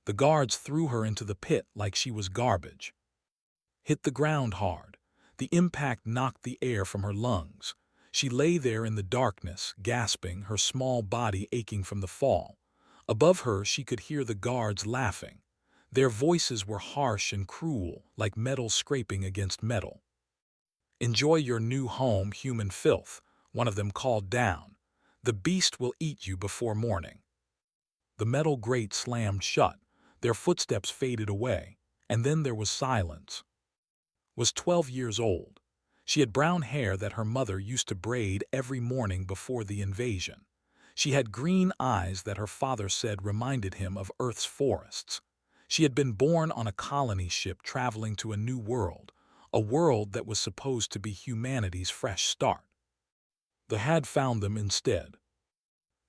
The guards threw her into the pit like she was garbage. Hit the ground hard. The impact knocked the air from her lungs. She lay there in the darkness, gasping, her small body aching from the fall. Above her she could hear the guards laughing. Their voices were harsh and cruel, like metal scraping against metal. "Enjoy your new home, human filth," one of them called down. "The beast will eat you before morning." The metal grate slammed shut. Their footsteps faded away, and then there was silence. Was 12 years old. She had brown hair that her mother used to braid every morning before the invasion. She had green eyes that her father said reminded him of Earth's forests. She had been born on a colony ship traveling to a new world, a world that was supposed to be humanity's fresh start. They had found them instead.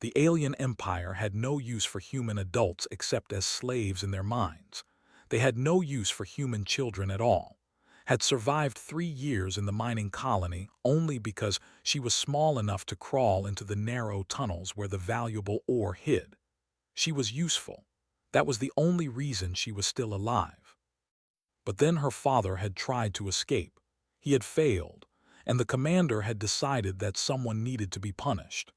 The alien empire had no use for human adults except as slaves in their minds. They had no use for human children at all. Had survived 3 years in the mining colony only because she was small enough to crawl into the narrow tunnels where the valuable ore hid. She was useful. That was the only reason she was still alive. But then her father had tried to escape. He had failed, and the commander had decided that someone needed to be punished.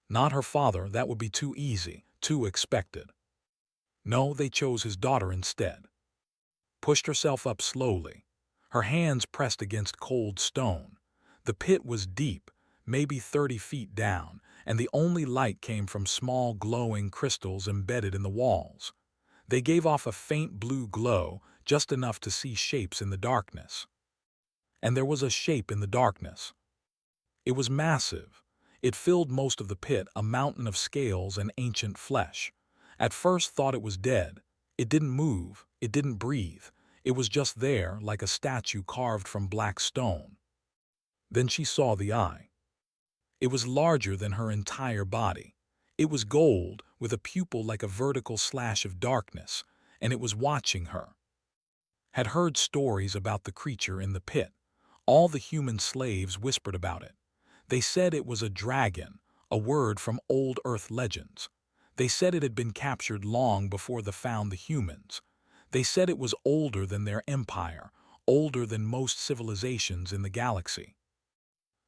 Not her father, that would be too easy, too expected. No, they chose his daughter instead. Pushed herself up slowly. Her hands pressed against cold stone. The pit was deep, maybe 30 feet down, and the only light came from small glowing crystals embedded in the walls. They gave off a faint blue glow, just enough to see shapes in the darkness. And there was a shape in the darkness. It was massive. It filled most of the pit, a mountain of scales and ancient flesh. At first thought it was dead. It didn't move. It didn't breathe. It was just there, like a statue carved from black stone. Then she saw the eye. It was larger than her entire body. It was gold, with a pupil like a vertical slash of darkness, and it was watching her. Had heard stories about the creature in the pit. All the human slaves whispered about it. They said it was a dragon, a word from old Earth legends. They said it had been captured long before they found the humans. They said it was older than their empire, older than most civilizations in the galaxy.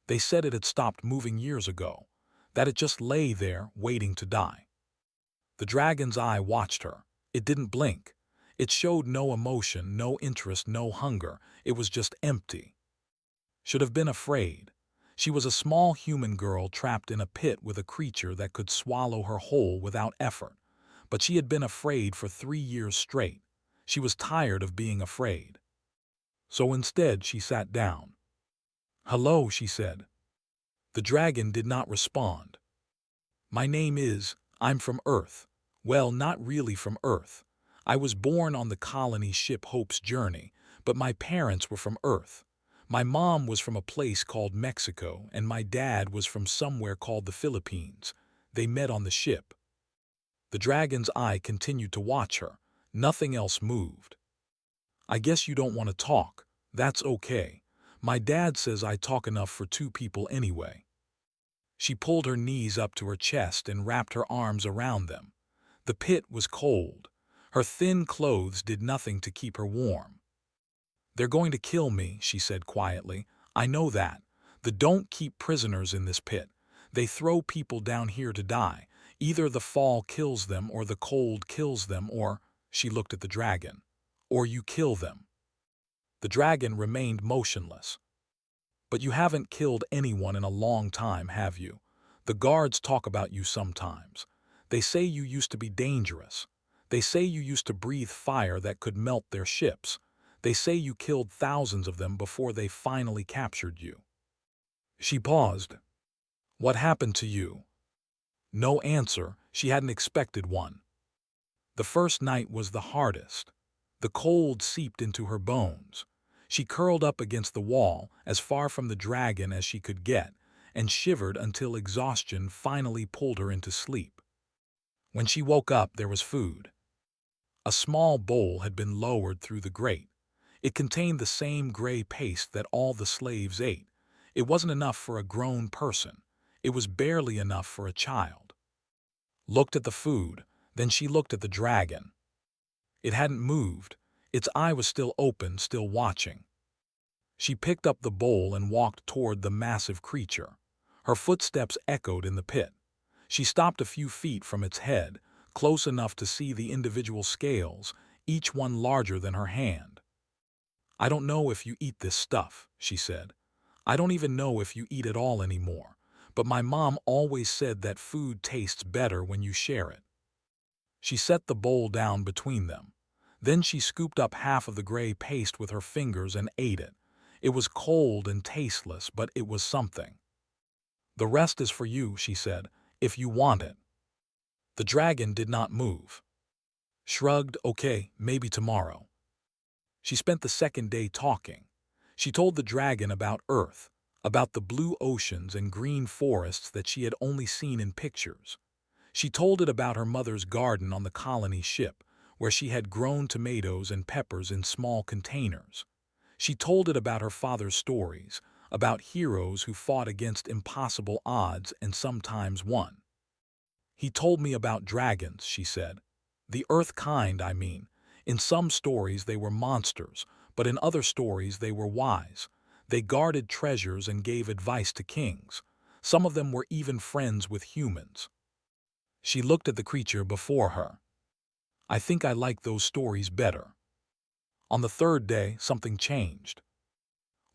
They said it had stopped moving years ago, that it just lay there waiting to die. The dragon's eye watched her. It didn't blink. It showed no emotion, no interest, no hunger. It was just empty. Should have been afraid. She was a small human girl trapped in a pit with a creature that could swallow her whole without effort. But she had been afraid for 3 years straight. She was tired of being afraid. So instead she sat down. "Hello," she said. The dragon did not respond. "My name is, I'm from Earth. Well, not really from Earth. I was born on the colony ship Hope's Journey, but my parents were from Earth. My mom was from a place called Mexico, and my dad was from somewhere called the Philippines. They met on the ship." The dragon's eye continued to watch her. Nothing else moved. "I guess you don't want to talk. That's okay. My dad says I talk enough for 2 people anyway." She pulled her knees up to her chest and wrapped her arms around them. The pit was cold. Her thin clothes did nothing to keep her warm. "They're going to kill me," she said quietly. "I know that. They don't keep prisoners in this pit. They throw people down here to die. Either the fall kills them or the cold kills them or—" She looked at the dragon. "Or you kill them." The dragon remained motionless. "But you haven't killed anyone in a long time, have you? The guards talk about you sometimes. They say you used to be dangerous. They say you used to breathe fire that could melt their ships. They say you killed thousands of them before they finally captured you." She paused. "What happened to you?" No answer. She hadn't expected one. The first night was the hardest. The cold seeped into her bones. She curled up against the wall, as far from the dragon as she could get, and shivered until exhaustion finally pulled her into sleep. When she woke up, there was food. A small bowl had been lowered through the grate. It contained the same gray paste that all the slaves ate. It wasn't enough for a grown person. It was barely enough for a child. Looked at the food, then she looked at the dragon. It hadn't moved. Its eye was still open, still watching. She picked up the bowl and walked toward the massive creature. Her footsteps echoed in the pit. She stopped a few feet from its head, close enough to see the individual scales, each one larger than her hand. "I don't know if you eat this stuff," she said. "I don't even know if you eat at all anymore, but my mom always said that food tastes better when you share it." She set the bowl down between them. Then she scooped up half of the gray paste with her fingers and ate it. It was cold and tasteless, but it was something. "The rest is for you," she said, "if you want it." The dragon did not move. Shrugged, "Okay, maybe tomorrow." She spent the second day talking. She told the dragon about Earth, about the blue oceans and green forests that she had only seen in pictures. She told it about her mother's garden on the colony ship, where she had grown tomatoes and peppers in small containers. She told it about her father's stories, about heroes who fought against impossible odds and sometimes won. "He told me about dragons," she said. "The earth kind, I mean. In some stories they were monsters, but in other stories they were wise. They guarded treasures and gave advice to kings. Some of them were even friends with humans." She looked at the creature before her. "I think I like those stories better." On the third day, something changed.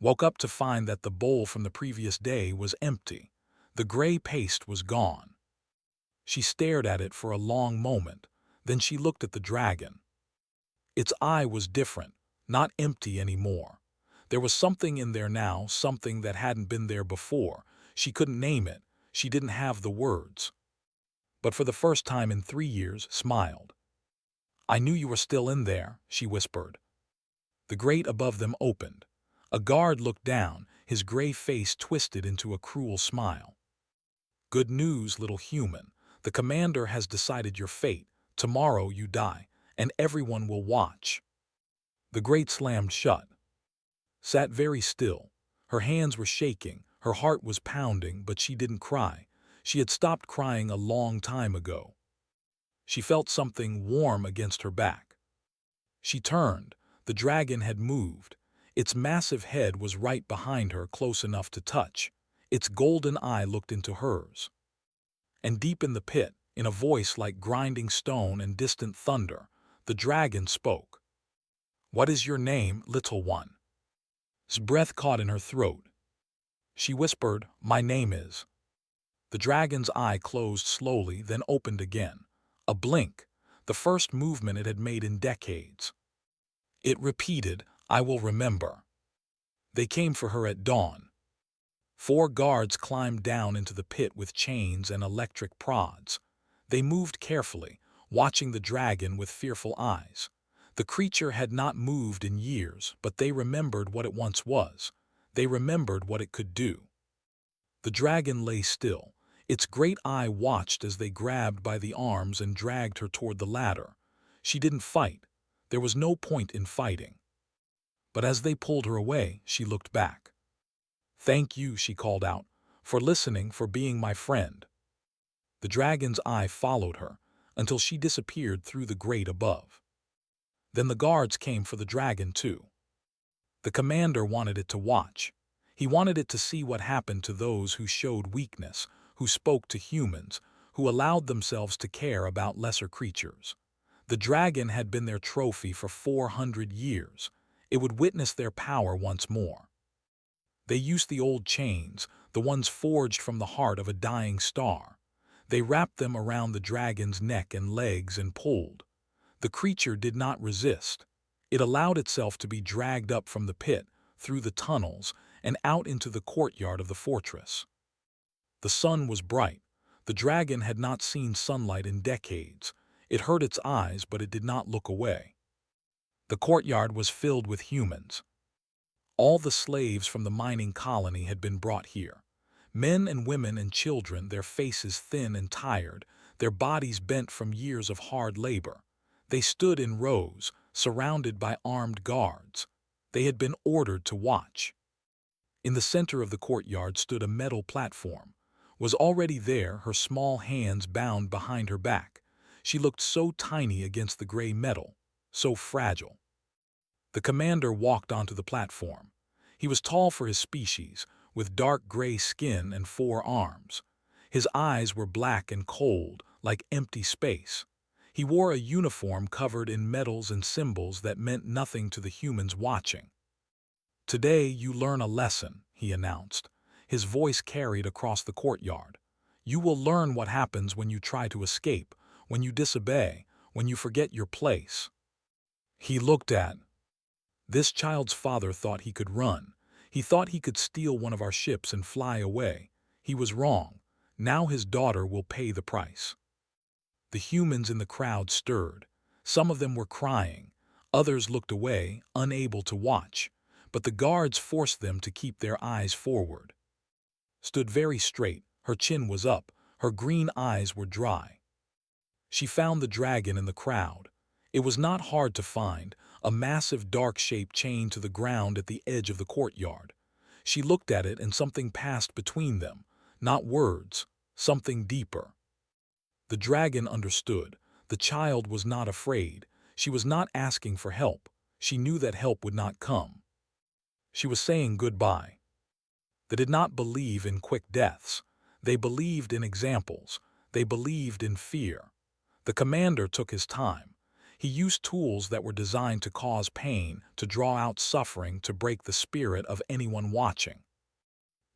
Woke up to find that the bowl from the previous day was empty. The gray paste was gone. She stared at it for a long moment. Then she looked at the dragon. Its eye was different, not empty anymore. There was something in there now, something that hadn't been there before. She couldn't name it. She didn't have the words. But for the first time in 3 years, smiled. "I knew you were still in there," she whispered. The grate above them opened. A guard looked down, his gray face twisted into a cruel smile. "Good news, little human. The commander has decided your fate. Tomorrow you die, and everyone will watch." The grate slammed shut. Sat very still. Her hands were shaking, her heart was pounding, but she didn't cry. She had stopped crying a long time ago. She felt something warm against her back. She turned. The dragon had moved. Its massive head was right behind her, close enough to touch. Its golden eye looked into hers. And deep in the pit, in a voice like grinding stone and distant thunder, the dragon spoke. "What is your name, little one?" His breath caught in her throat. She whispered, "My name is—" The dragon's eye closed slowly, then opened again. A blink, the first movement it had made in decades. It repeated, "I will remember." They came for her at dawn. 4 guards climbed down into the pit with chains and electric prods. They moved carefully, watching the dragon with fearful eyes. The creature had not moved in years, but they remembered what it once was. They remembered what it could do. The dragon lay still. Its great eye watched as they grabbed by the arms and dragged her toward the ladder. She didn't fight. There was no point in fighting. But as they pulled her away, she looked back. "Thank you," she called out, "for listening, for being my friend." The dragon's eye followed her until she disappeared through the grate above. Then the guards came for the dragon too. The commander wanted it to watch. He wanted it to see what happened to those who showed weakness, who spoke to humans, who allowed themselves to care about lesser creatures. The dragon had been their trophy for 400 years. It would witness their power once more. They used the old chains, the ones forged from the heart of a dying star. They wrapped them around the dragon's neck and legs and pulled. The creature did not resist. It allowed itself to be dragged up from the pit, through the tunnels, and out into the courtyard of the fortress. The sun was bright. The dragon had not seen sunlight in decades. It hurt its eyes, but it did not look away. The courtyard was filled with humans. All the slaves from the mining colony had been brought here. Men and women and children, their faces thin and tired, their bodies bent from years of hard labor. They stood in rows, surrounded by armed guards. They had been ordered to watch. In the center of the courtyard stood a metal platform. Was already there, her small hands bound behind her back. She looked so tiny against the gray metal, so fragile. The commander walked onto the platform. He was tall for his species, with dark gray skin and 4 arms. His eyes were black and cold, like empty space. He wore a uniform covered in medals and symbols that meant nothing to the humans watching. "Today you learn a lesson," he announced. His voice carried across the courtyard. "You will learn what happens when you try to escape, when you disobey, when you forget your place." He looked at. This child's father thought he could run. He thought he could steal one of our ships and fly away. He was wrong. Now his daughter will pay the price. The humans in the crowd stirred. Some of them were crying. Others looked away, unable to watch. But the guards forced them to keep their eyes forward. Stood very straight, her chin was up, her green eyes were dry. She found the dragon in the crowd. It was not hard to find, a massive dark shape chained to the ground at the edge of the courtyard. She looked at it and something passed between them, not words, something deeper. The dragon understood. The child was not afraid. She was not asking for help. She knew that help would not come. She was saying goodbye. They did not believe in quick deaths. They believed in examples. They believed in fear. The commander took his time. He used tools that were designed to cause pain, to draw out suffering, to break the spirit of anyone watching.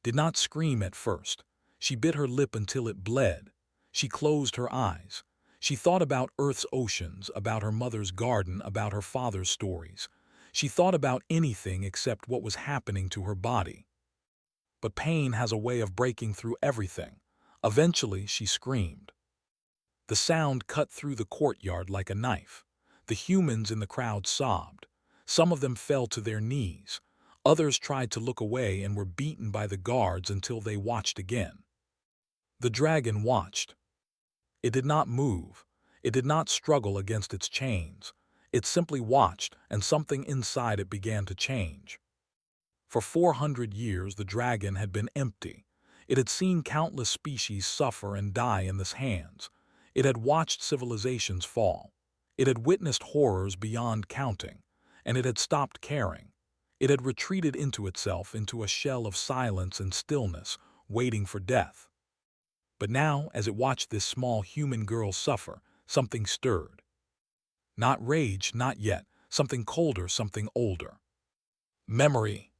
Did not scream at first. She bit her lip until it bled. She closed her eyes. She thought about Earth's oceans, about her mother's garden, about her father's stories. She thought about anything except what was happening to her body. But pain has a way of breaking through everything. Eventually, she screamed. The sound cut through the courtyard like a knife. The humans in the crowd sobbed. Some of them fell to their knees. Others tried to look away and were beaten by the guards until they watched again. The dragon watched. It did not move. It did not struggle against its chains. It simply watched, and something inside it began to change. For 400 years, the dragon had been empty. It had seen countless species suffer and die in its hands. It had watched civilizations fall. It had witnessed horrors beyond counting, and it had stopped caring. It had retreated into itself, into a shell of silence and stillness, waiting for death. But now, as it watched this small human girl suffer, something stirred. Not rage, not yet. Something colder, something older. Memory.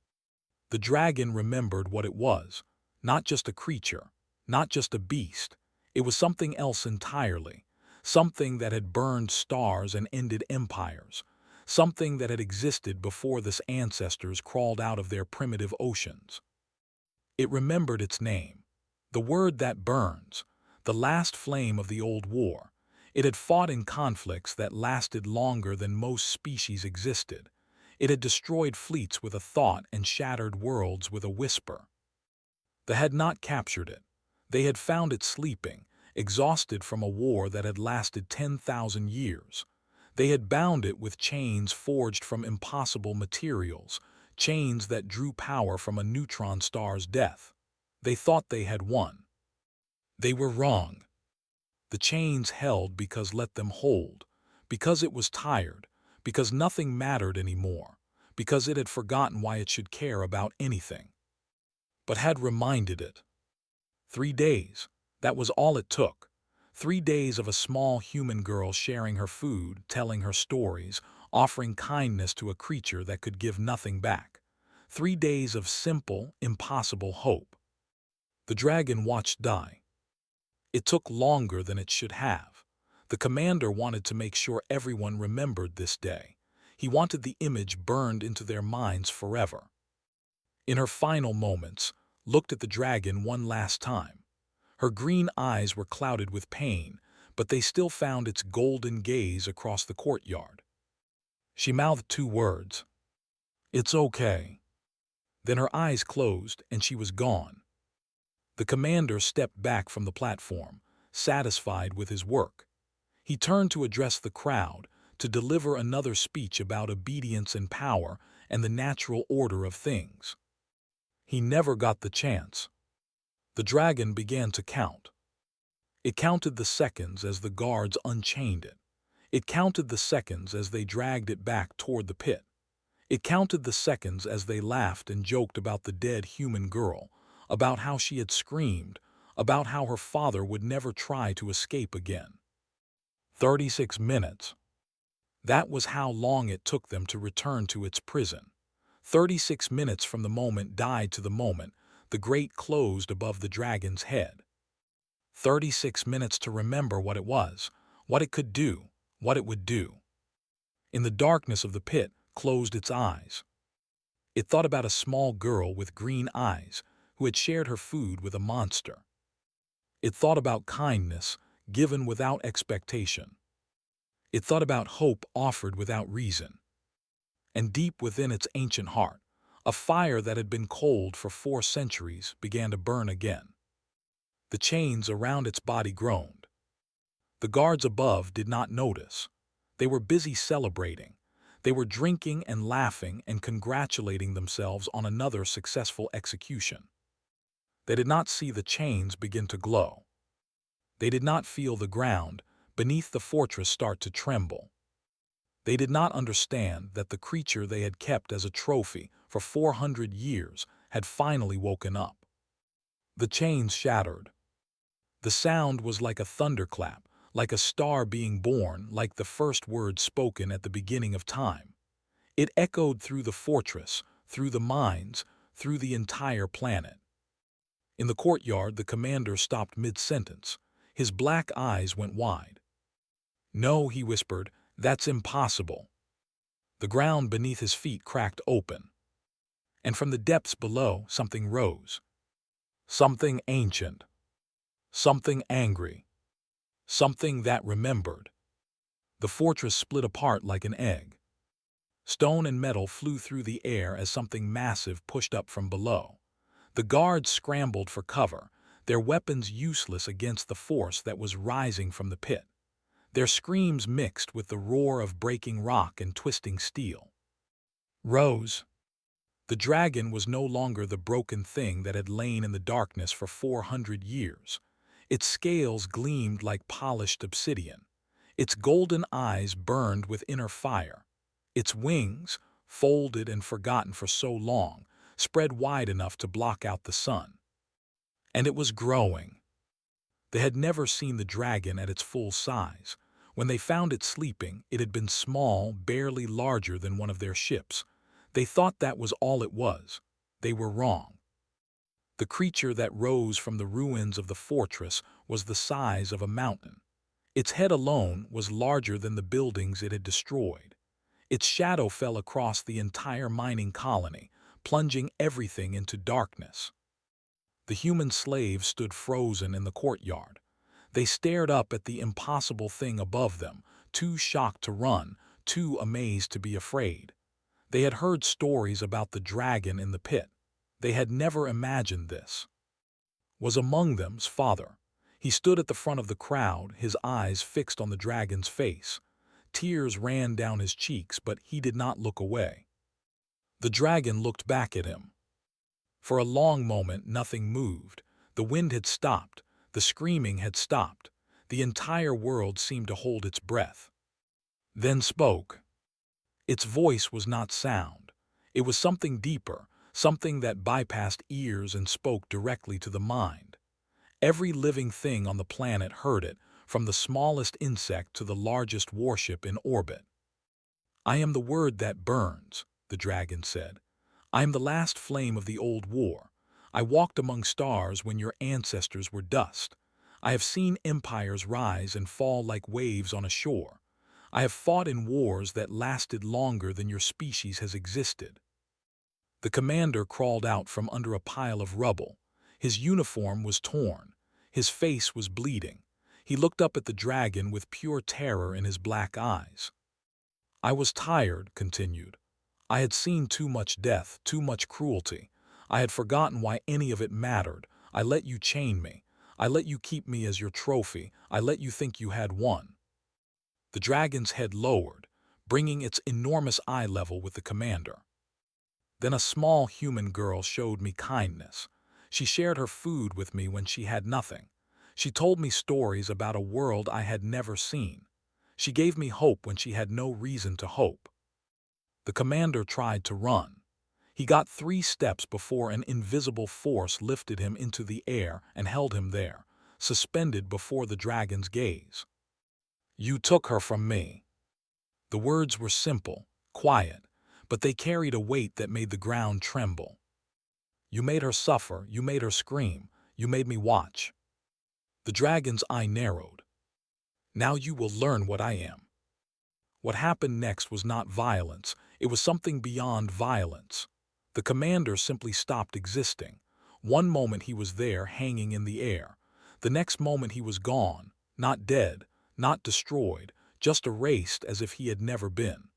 The dragon remembered what it was. Not just a creature, not just a beast. It was something else entirely. Something that had burned stars and ended empires. Something that had existed before the ancestors crawled out of their primitive oceans. It remembered its name. The word that burns. The last flame of the old war. It had fought in conflicts that lasted longer than most species existed. It had destroyed fleets with a thought and shattered worlds with a whisper. They had not captured it. They had found it sleeping, exhausted from a war that had lasted 10,000 years. They had bound it with chains forged from impossible materials, chains that drew power from a neutron star's death. They thought they had won. They were wrong. The chains held because let them hold, because it was tired, because nothing mattered anymore, because it had forgotten why it should care about anything. But had reminded it. 3 days, that was all it took. 3 days of a small human girl sharing her food, telling her stories, offering kindness to a creature that could give nothing back. 3 days of simple, impossible hope. The dragon watched die. It took longer than it should have. The commander wanted to make sure everyone remembered this day. He wanted the image burned into their minds forever. In her final moments, looked at the dragon one last time. Her green eyes were clouded with pain, but they still found its golden gaze across the courtyard. She mouthed 2 words. "It's okay." Then her eyes closed and she was gone. The commander stepped back from the platform, satisfied with his work. He turned to address the crowd, to deliver another speech about obedience and power and the natural order of things. He never got the chance. The dragon began to count. It counted the seconds as the guards unchained it. It counted the seconds as they dragged it back toward the pit. It counted the seconds as they laughed and joked about the dead human girl, about how she had screamed, about how her father would never try to escape again. 36 minutes. That was how long it took them to return to its prison. 36 minutes from the moment died to the moment the grate closed above the dragon's head. 36 minutes to remember what it was, what it could do, what it would do. In the darkness of the pit, closed its eyes. It thought about a small girl with green eyes who had shared her food with a monster. It thought about kindness given without expectation. It thought about hope offered without reason. And deep within its ancient heart, a fire that had been cold for 4 centuries began to burn again. The chains around its body groaned. The guards above did not notice. They were busy celebrating. They were drinking and laughing and congratulating themselves on another successful execution. They did not see the chains begin to glow. They did not feel the ground beneath the fortress start to tremble. They did not understand that the creature they had kept as a trophy for 400 years had finally woken up. The chains shattered. The sound was like a thunderclap, like a star being born, like the first word spoken at the beginning of time. It echoed through the fortress, through the mines, through the entire planet. In the courtyard, the commander stopped mid-sentence. His black eyes went wide. "No," he whispered, "that's impossible." The ground beneath his feet cracked open. And from the depths below, something rose. Something ancient. Something angry. Something that remembered. The fortress split apart like an egg. Stone and metal flew through the air as something massive pushed up from below. The guards scrambled for cover, their weapons useless against the force that was rising from the pit. Their screams mixed with the roar of breaking rock and twisting steel. Rose. The dragon was no longer the broken thing that had lain in the darkness for 400 years. Its scales gleamed like polished obsidian. Its golden eyes burned with inner fire. Its wings, folded and forgotten for so long, spread wide enough to block out the sun. And it was growing. They had never seen the dragon at its full size. When they found it sleeping, it had been small, barely larger than one of their ships. They thought that was all it was. They were wrong. The creature that rose from the ruins of the fortress was the size of a mountain. Its head alone was larger than the buildings it had destroyed. Its shadow fell across the entire mining colony, plunging everything into darkness. The human slaves stood frozen in the courtyard. They stared up at the impossible thing above them, too shocked to run, too amazed to be afraid. They had heard stories about the dragon in the pit. They had never imagined this. Was among them's father. He stood at the front of the crowd, his eyes fixed on the dragon's face. Tears ran down his cheeks, but he did not look away. The dragon looked back at him. For a long moment, nothing moved. The wind had stopped. The screaming had stopped. The entire world seemed to hold its breath. Then spoke. Its voice was not sound. It was something deeper, something that bypassed ears and spoke directly to the mind. Every living thing on the planet heard it, from the smallest insect to the largest warship in orbit. "I am the word that burns," the dragon said. "I am the last flame of the old war. I walked among stars when your ancestors were dust. I have seen empires rise and fall like waves on a shore. I have fought in wars that lasted longer than your species has existed." The commander crawled out from under a pile of rubble. His uniform was torn. His face was bleeding. He looked up at the dragon with pure terror in his black eyes. "I was tired," continued. "I had seen too much death, too much cruelty. I had forgotten why any of it mattered. I let you chain me. I let you keep me as your trophy. I let you think you had won." The dragon's head lowered, bringing its enormous eye level with the commander. "Then a small human girl showed me kindness. She shared her food with me when she had nothing. She told me stories about a world I had never seen. She gave me hope when she had no reason to hope. The commander tried to run. He got 3 steps before an invisible force lifted him into the air and held him there, suspended before the dragon's gaze. "You took her from me." The words were simple, quiet, but they carried a weight that made the ground tremble. "You made her suffer, you made her scream, you made me watch." The dragon's eye narrowed. "Now you will learn what I am." What happened next was not violence, it was something beyond violence. The commander simply stopped existing. One moment he was there, hanging in the air. The next moment he was gone, not dead, not destroyed, just erased as if he had never been.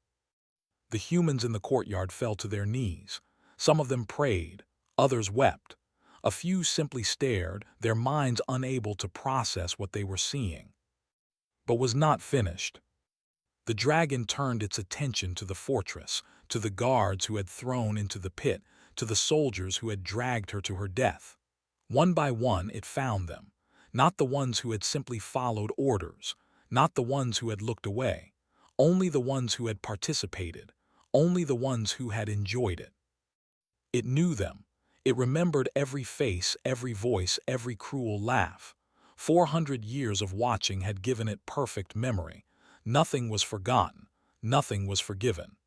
The humans in the courtyard fell to their knees. Some of them prayed, others wept. A few simply stared, their minds unable to process what they were seeing. But was not finished. The dragon turned its attention to the fortress, to the guards who had thrown into the pit, to the soldiers who had dragged her to her death. One by one it found them, not the ones who had simply followed orders, not the ones who had looked away, only the ones who had participated, only the ones who had enjoyed it. It knew them. It remembered every face, every voice, every cruel laugh. 400 years of watching had given it perfect memory. Nothing was forgotten, nothing was forgiven.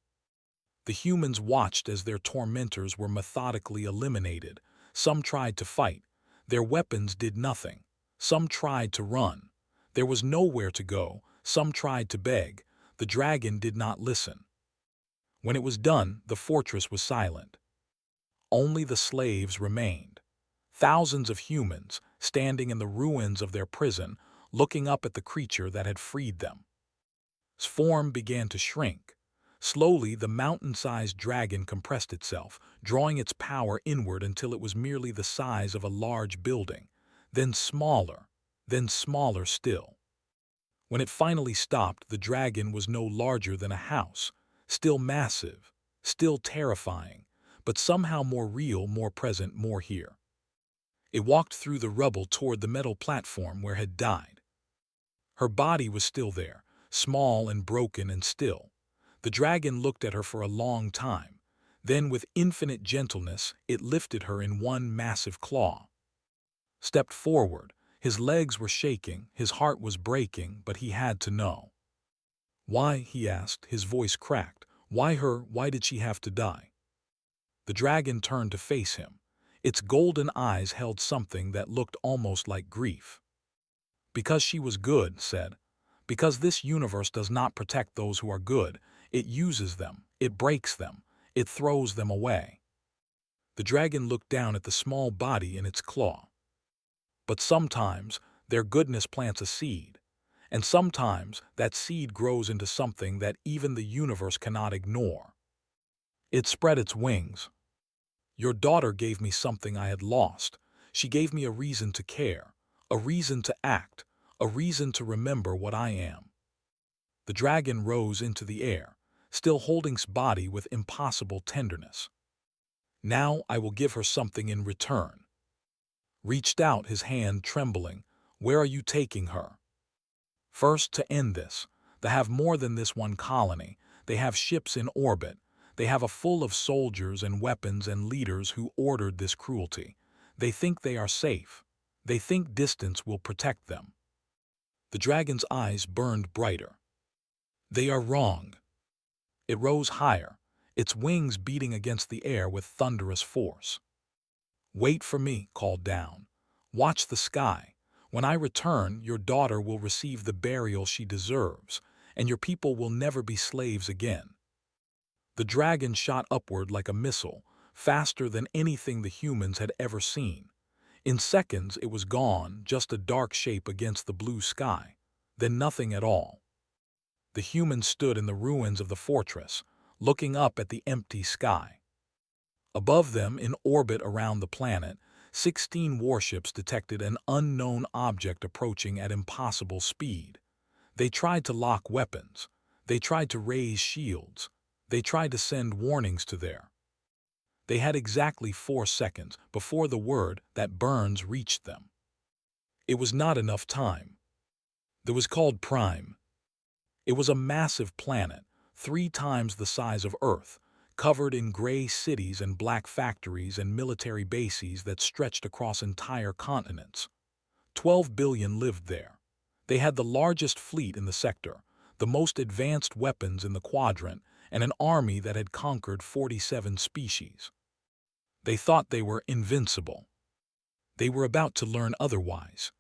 The humans watched as their tormentors were methodically eliminated. Some tried to fight. Their weapons did nothing. Some tried to run. There was nowhere to go. Some tried to beg. The dragon did not listen. When it was done, the fortress was silent. Only the slaves remained. Thousands of humans, standing in the ruins of their prison, looking up at the creature that had freed them. Its form began to shrink. Slowly, the mountain-sized dragon compressed itself, drawing its power inward until it was merely the size of a large building, then smaller still. When it finally stopped, the dragon was no larger than a house, still massive, still terrifying, but somehow more real, more present, more here. It walked through the rubble toward the metal platform where it had died. Her body was still there, small and broken and still. The dragon looked at her for a long time. Then, with infinite gentleness, it lifted her in one massive claw. Stepped forward. His legs were shaking, his heart was breaking, but he had to know. "Why?" he asked, his voice cracked. "Why her? Why did she have to die?" The dragon turned to face him. Its golden eyes held something that looked almost like grief. "Because she was good," said. "Because this universe does not protect those who are good. It uses them, it breaks them, it throws them away." The dragon looked down at the small body in its claw. But sometimes their goodness plants a seed, and sometimes that seed grows into something that even the universe cannot ignore. It spread its wings. "Your daughter gave me something I had lost. She gave me a reason to care, a reason to act, a reason to remember what I am." The dragon rose into the air, still holding its body with impossible tenderness. "Now I will give her something in return." Reached out, his hand trembling. "Where are you taking her?" "First, to end this. They have more than this one colony. They have ships in orbit. They have a full of soldiers and weapons and leaders who ordered this cruelty. They think they are safe. They think distance will protect them." The dragon's eyes burned brighter. "They are wrong." It rose higher, its wings beating against the air with thunderous force. "Wait for me," called down. "Watch the sky. When I return, your daughter will receive the burial she deserves, and your people will never be slaves again." The dragon shot upward like a missile, faster than anything the humans had ever seen. In seconds it was gone, just a dark shape against the blue sky, then nothing at all. The humans stood in the ruins of the fortress, looking up at the empty sky. Above them, in orbit around the planet, 16 warships detected an unknown object approaching at impossible speed. They tried to lock weapons. They tried to raise shields. They tried to send warnings to their. They had exactly 4 seconds before the word that burns reached them. It was not enough time. It was called Prime. It was a massive planet, 3 times the size of Earth, covered in gray cities and black factories and military bases that stretched across entire continents. 12 billion lived there. They had the largest fleet in the sector, the most advanced weapons in the quadrant, and an army that had conquered 47 species. They thought they were invincible. They were about to learn otherwise.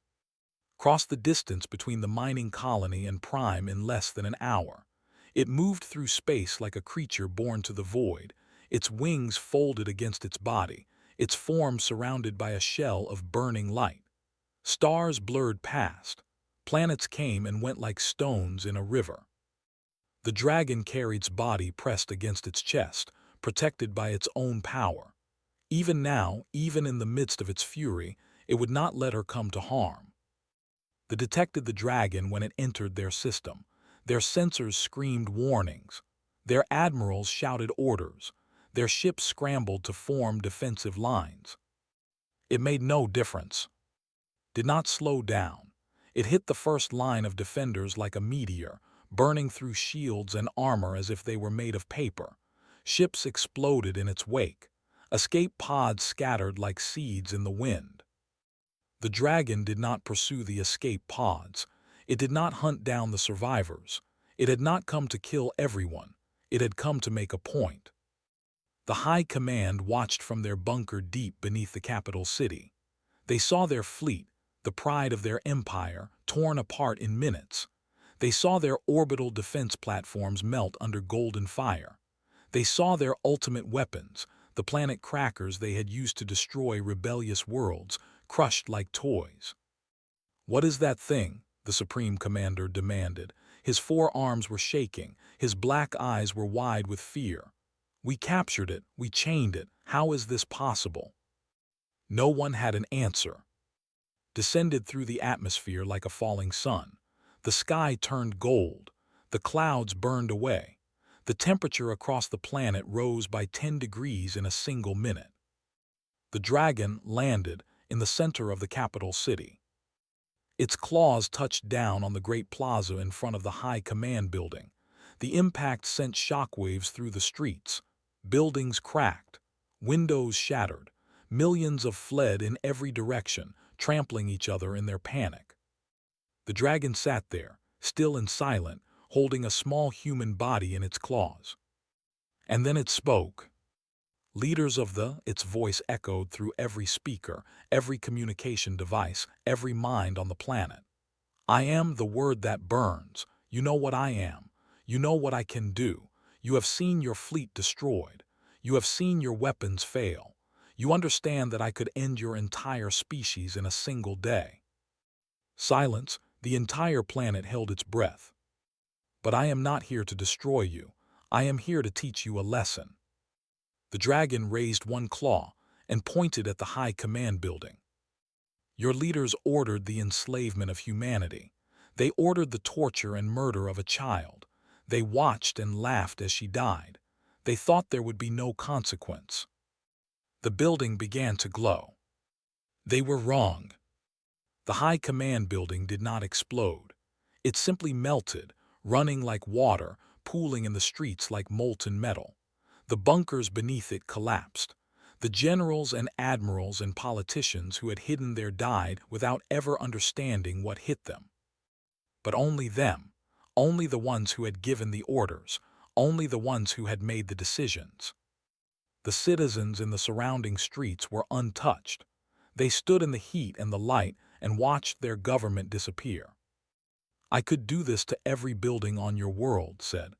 Crossed the distance between the mining colony and Prime in less than an hour. It moved through space like a creature born to the void, its wings folded against its body, its form surrounded by a shell of burning light. Stars blurred past. Planets came and went like stones in a river. The dragon carried its body pressed against its chest, protected by its own power. Even now, even in the midst of its fury, it would not let her come to harm. They detected the dragon when it entered their system. Their sensors screamed warnings. Their admirals shouted orders. Their ships scrambled to form defensive lines. It made no difference. Did not slow down. It hit the first line of defenders like a meteor, burning through shields and armor as if they were made of paper. Ships exploded in its wake. Escape pods scattered like seeds in the wind. The dragon did not pursue the escape pods. It did not hunt down the survivors. It had not come to kill everyone. It had come to make a point. The High Command watched from their bunker deep beneath the capital city. They saw their fleet, the pride of their empire, torn apart in minutes. They saw their orbital defense platforms melt under golden fire. They saw their ultimate weapons, the planet crackers they had used to destroy rebellious worlds, crushed like toys. "What is that thing?" the Supreme Commander demanded. His forearms were shaking, his black eyes were wide with fear. "We captured it, we chained it. How is this possible?" No one had an answer. Descended through the atmosphere like a falling sun. The sky turned gold. The clouds burned away. The temperature across the planet rose by 10 degrees in a single minute. The dragon landed in the center of the capital city. Its claws touched down on the great plaza in front of the High Command building. The impact sent shockwaves through the streets. Buildings cracked. Windows shattered. Millions of fled in every direction, trampling each other in their panic. The dragon sat there, still and silent, holding a small human body in its claws. And then it spoke. "Leaders of its voice echoed through every speaker, every communication device, every mind on the planet. "I am the word that burns. You know what I am. You know what I can do. You have seen your fleet destroyed. You have seen your weapons fail. You understand that I could end your entire species in a single day." Silence. The entire planet held its breath. "But I am not here to destroy you. I am here to teach you a lesson." The dragon raised one claw and pointed at the High Command building. "Your leaders ordered the enslavement of humanity. They ordered the torture and murder of a child. They watched and laughed as she died. They thought there would be no consequence." The building began to glow. They were wrong. The High Command building did not explode. It simply melted, running like water, pooling in the streets like molten metal. The bunkers beneath it collapsed. The generals and admirals and politicians who had hidden there died without ever understanding what hit them. But only them, only the ones who had given the orders, only the ones who had made the decisions. The citizens in the surrounding streets were untouched. They stood in the heat and the light and watched their government disappear. "I could do this to every building on your world," said.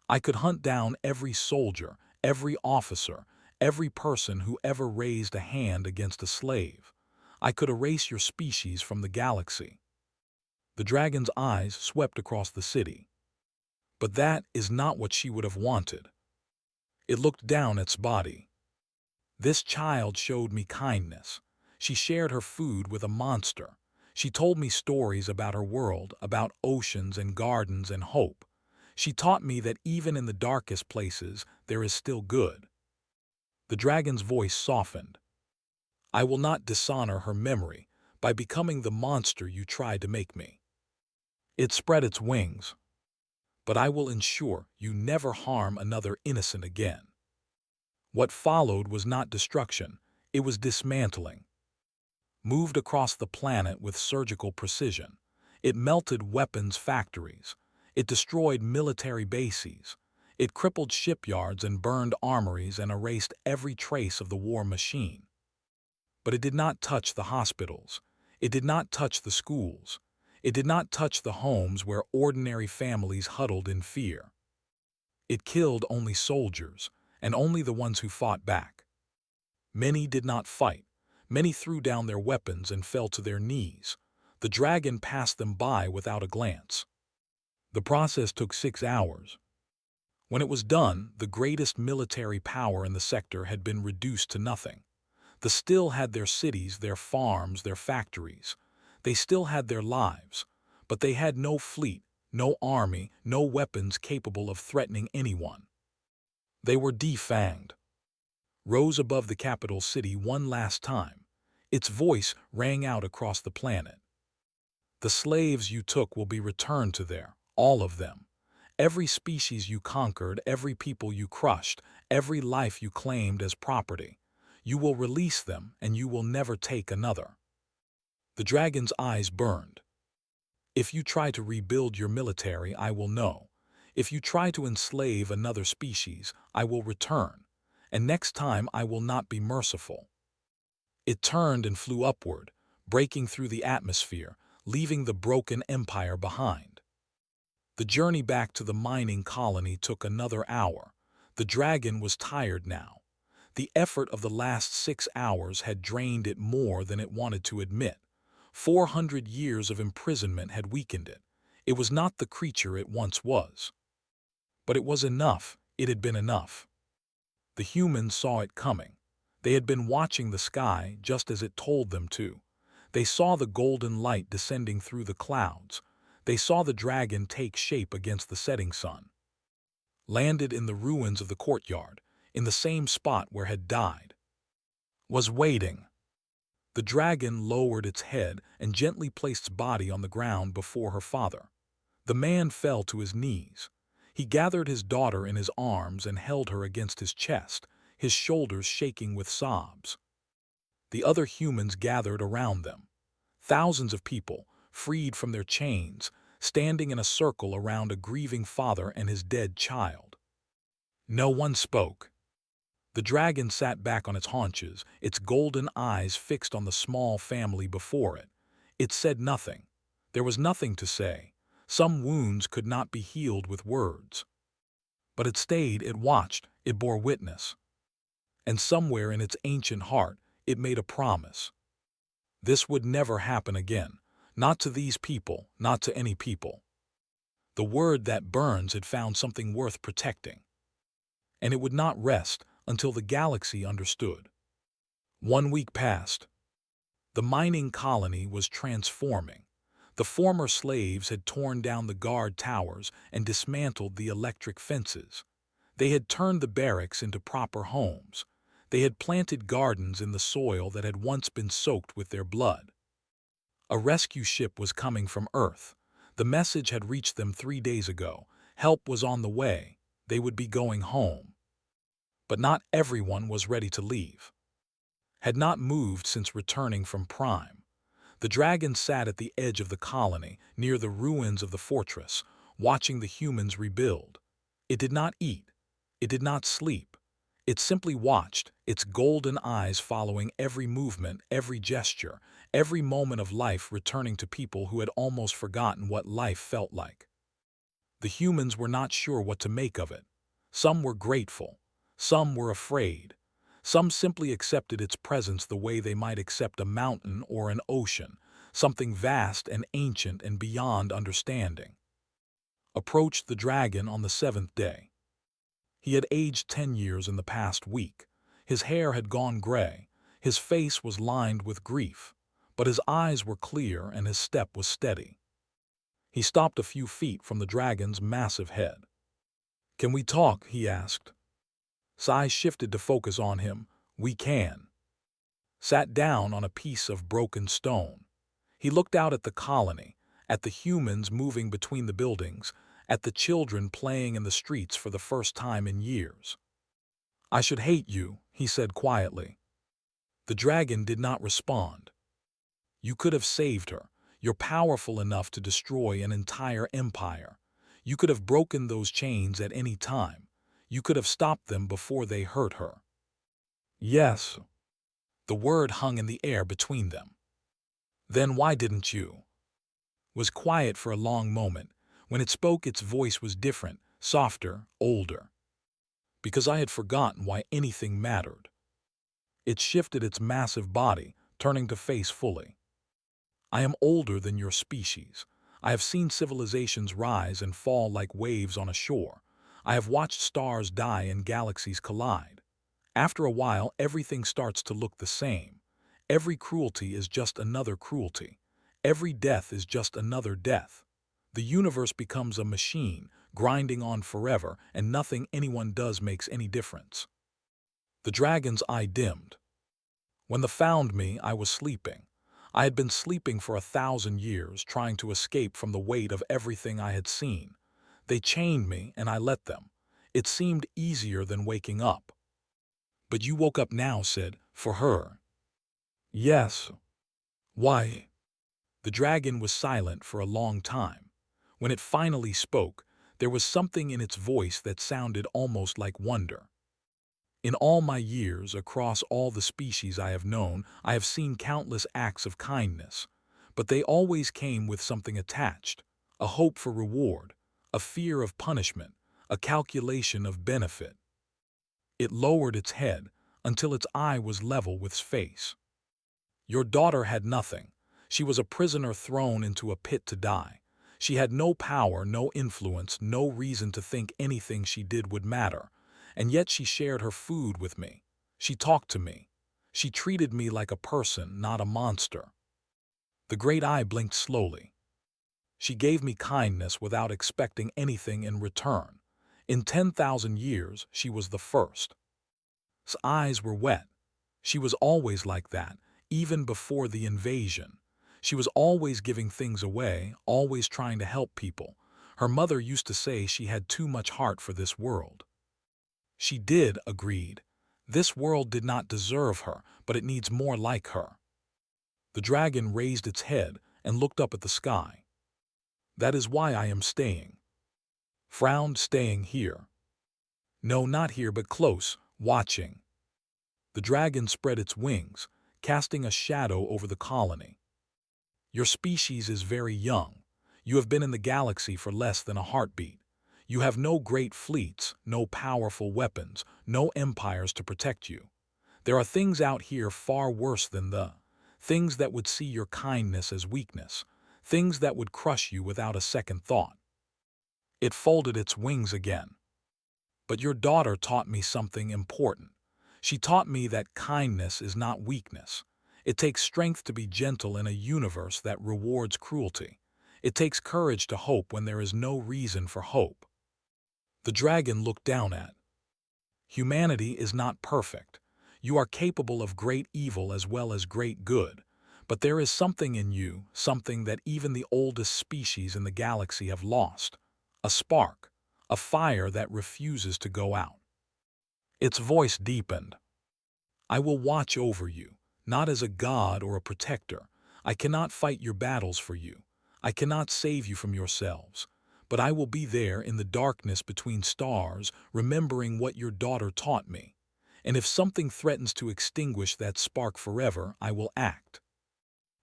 "I could hunt down every soldier, every officer, every person who ever raised a hand against a slave. I could erase your species from the galaxy." The dragon's eyes swept across the city. But that is not what she would have wanted. It looked down at its body. "This child showed me kindness. She shared her food with a monster. She told me stories about her world, about oceans and gardens and hope. She taught me that even in the darkest places, there is still good." The dragon's voice softened. "I will not dishonor her memory by becoming the monster you tried to make me." It spread its wings. but I will ensure you never harm another innocent again." What followed was not destruction, it was dismantling. Moved across the planet with surgical precision. It melted weapons factories. It destroyed military bases. It crippled shipyards and burned armories and erased every trace of the war machine. But it did not touch the hospitals. It did not touch the schools. It did not touch the homes where ordinary families huddled in fear. It killed only soldiers, and only the ones who fought back. Many did not fight. Many threw down their weapons and fell to their knees. The dragon passed them by without a glance. The process took 6 hours. When it was done, the greatest military power in the sector had been reduced to nothing. They still had their cities, their farms, their factories. They still had their lives, but they had no fleet, no army, no weapons capable of threatening anyone. They were defanged. Rose above the capital city one last time. Its voice rang out across the planet. "The slaves you took will be returned to there, all of them. Every species you conquered, every people you crushed, every life you claimed as property. You will release them, and you will never take another." The dragon's eyes burned. "If you try to rebuild your military, I will know. If you try to enslave another species, I will return. And next time I will not be merciful." It turned and flew upward, breaking through the atmosphere, leaving the broken empire behind. The journey back to the mining colony took another hour. The dragon was tired now. The effort of the last 6 hours had drained it more than it wanted to admit. 400 years of imprisonment had weakened it. It was not the creature it once was. But it was enough. It had been enough. The humans saw it coming. They had been watching the sky just as it told them to. They saw the golden light descending through the clouds. They saw the dragon take shape against the setting sun. Landed in the ruins of the courtyard, in the same spot where had died. Was waiting. The dragon lowered its head and gently placed its body on the ground before her father. The man fell to his knees. He gathered his daughter in his arms and held her against his chest, his shoulders shaking with sobs. The other humans gathered around them. Thousands of people, freed from their chains, standing in a circle around a grieving father and his dead child. No one spoke. The dragon sat back on its haunches, its golden eyes fixed on the small family before it. It said nothing. There was nothing to say. Some wounds could not be healed with words. But it stayed, it watched, it bore witness. And somewhere in its ancient heart, it made a promise. This would never happen again. Not to these people, not to any people. The word that burns had found something worth protecting. And it would not rest until the galaxy understood. 1 week passed. The mining colony was transforming. The former slaves had torn down the guard towers and dismantled the electric fences. They had turned the barracks into proper homes. They had planted gardens in the soil that had once been soaked with their blood. A rescue ship was coming from Earth. The message had reached them 3 days ago. Help was on the way. They would be going home. But not everyone was ready to leave. Had not moved since returning from Prime. The dragon sat at the edge of the colony, near the ruins of the fortress, watching the humans rebuild. It did not eat. It did not sleep. It simply watched, its golden eyes following every movement, every gesture, every moment of life returning to people who had almost forgotten what life felt like. The humans were not sure what to make of it. Some were grateful. Some were afraid. Some simply accepted its presence the way they might accept a mountain or an ocean, something vast and ancient and beyond understanding. Approached the dragon on the 7th day. He had aged 10 years in the past week. His hair had gone gray. His face was lined with grief, but his eyes were clear and his step was steady. He stopped a few feet from the dragon's massive head. "Can we talk?" he asked. Sai shifted to focus on him. "We can." Sat down on a piece of broken stone. He looked out at the colony, at the humans moving between the buildings, at the children playing in the streets for the first time in years. "I should hate you," he said quietly. The dragon did not respond. "You could have saved her. You're powerful enough to destroy an entire empire. You could have broken those chains at any time. You could have stopped them before they hurt her." "Yes." The word hung in the air between them. "Then why didn't you?" Was quiet for a long moment. When it spoke, its voice was different, softer, older. "Because I had forgotten why anything mattered." It shifted its massive body, turning to face fully. "I am older than your species. I have seen civilizations rise and fall like waves on a shore. I have watched stars die and galaxies collide. After a while, everything starts to look the same. Every cruelty is just another cruelty. Every death is just another death. The universe becomes a machine, grinding on forever, and nothing anyone does makes any difference." The dragon's eye dimmed. "When they found me, I was sleeping. I had been sleeping for 1,000 years, trying to escape from the weight of everything I had seen. They chained me, and I let them. It seemed easier than waking up." "But you woke up now," said, "for her." "Yes." "Why?" The dragon was silent for a long time. When it finally spoke, there was something in its voice that sounded almost like wonder. "In all my years, across all the species I have known, I have seen countless acts of kindness, but they always came with something attached, a hope for reward, a fear of punishment, a calculation of benefit." It lowered its head until its eye was level with its face. "Your daughter had nothing. She was a prisoner thrown into a pit to die. She had no power, no influence, no reason to think anything she did would matter. And yet she shared her food with me. She talked to me. She treated me like a person, not a monster." The great eye blinked slowly. "She gave me kindness without expecting anything in return. In 10,000 years, she was the first." His eyes were wet. "She was always like that, even before the invasion. She was always giving things away, always trying to help people. Her mother used to say she had too much heart for this world." "She did," agreed. "This world did not deserve her, but it needs more like her." The dragon raised its head and looked up at the sky. "That is why I am staying." Frowned. "Staying here?" "No, not here, but close, watching." The dragon spread its wings, casting a shadow over the colony. "Your species is very young. You have been in the galaxy for less than a heartbeat. You have no great fleets, no powerful weapons, no empires to protect you. There are things out here far worse than things that would see your kindness as weakness, things that would crush you without a second thought." It folded its wings again. "But your daughter taught me something important. She taught me that kindness is not weakness. It takes strength to be gentle in a universe that rewards cruelty. It takes courage to hope when there is no reason for hope." The dragon looked down at. "Humanity is not perfect. You are capable of great evil as well as great good. But there is something in you, something that even the oldest species in the galaxy have lost. A spark, a fire that refuses to go out." Its voice deepened. "I will watch over you, not as a god or a protector. I cannot fight your battles for you. I cannot save you from yourselves. But I will be there in the darkness between stars, remembering what your daughter taught me. And if something threatens to extinguish that spark forever, I will act."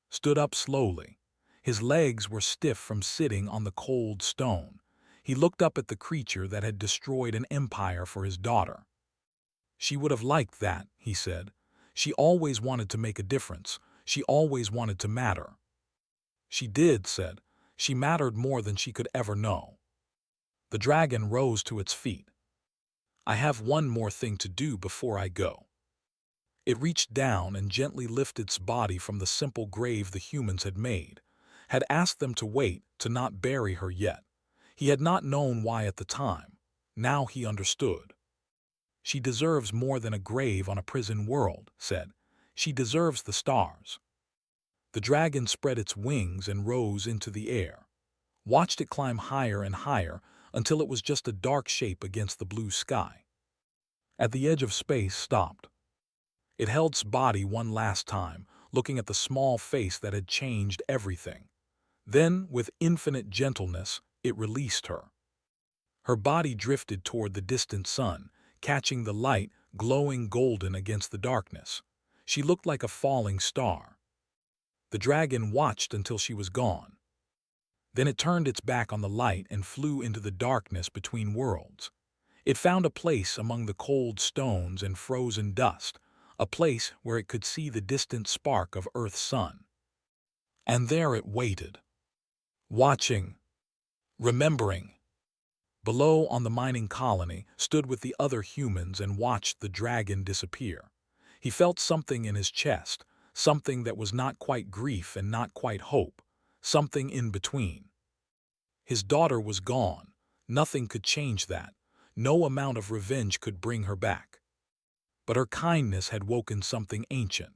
Stood up slowly. His legs were stiff from sitting on the cold stone. He looked up at the creature that had destroyed an empire for his daughter. "She would have liked that," he said. "She always wanted to make a difference. She always wanted to matter." "She did," said. "She mattered more than she could ever know." The dragon rose to its feet. "I have one more thing to do before I go." It reached down and gently lifted its body from the simple grave the humans had made, had asked them to wait, to not bury her yet. He had not known why at the time. Now he understood. "She deserves more than a grave on a prison world," said. "She deserves the stars." The dragon spread its wings and rose into the air. watched it climb higher and higher until it was just a dark shape against the blue sky. At the edge of space, stopped. It held its body one last time, looking at the small face that had changed everything. Then, with infinite gentleness, it released her. Her body drifted toward the distant sun, catching the light, glowing golden against the darkness. She looked like a falling star. The dragon watched until she was gone. Then it turned its back on the light and flew into the darkness between worlds. It found a place among the cold stones and frozen dust, a place where it could see the distant spark of Earth's sun. And there it waited, watching, remembering. Below, on the mining colony, stood with the other humans and watched the dragon disappear. He felt something in his chest, something that was not quite grief and not quite hope, something in between. His daughter was gone. Nothing could change that. No amount of revenge could bring her back. But her kindness had woken something ancient.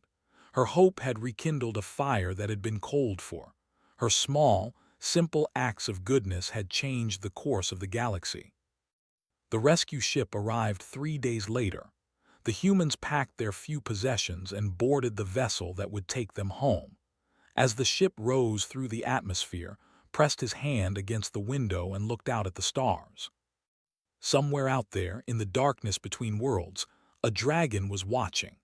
Her hope had rekindled a fire that had been cold for. Her small, simple acts of goodness had changed the course of the galaxy. The rescue ship arrived 3 days later. The humans packed their few possessions and boarded the vessel that would take them home. As the ship rose through the atmosphere, pressed his hand against the window and looked out at the stars. Somewhere out there, in the darkness between worlds, a dragon was watching.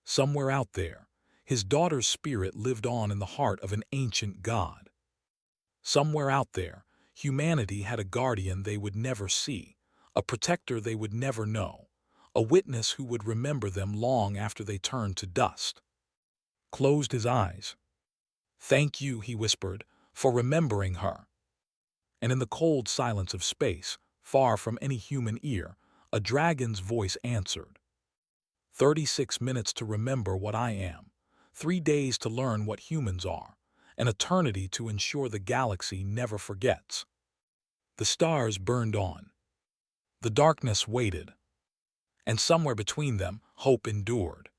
Somewhere out there, his daughter's spirit lived on in the heart of an ancient god. Somewhere out there, humanity had a guardian they would never see, a protector they would never know, a witness who would remember them long after they turned to dust. Closed his eyes. "Thank you," he whispered, "for remembering her." And in the cold silence of space, far from any human ear, a dragon's voice answered. 36 minutes to remember what I am, 3 days to learn what humans are, an eternity to ensure the galaxy never forgets. The stars burned on. The darkness waited. And somewhere between them, hope endured.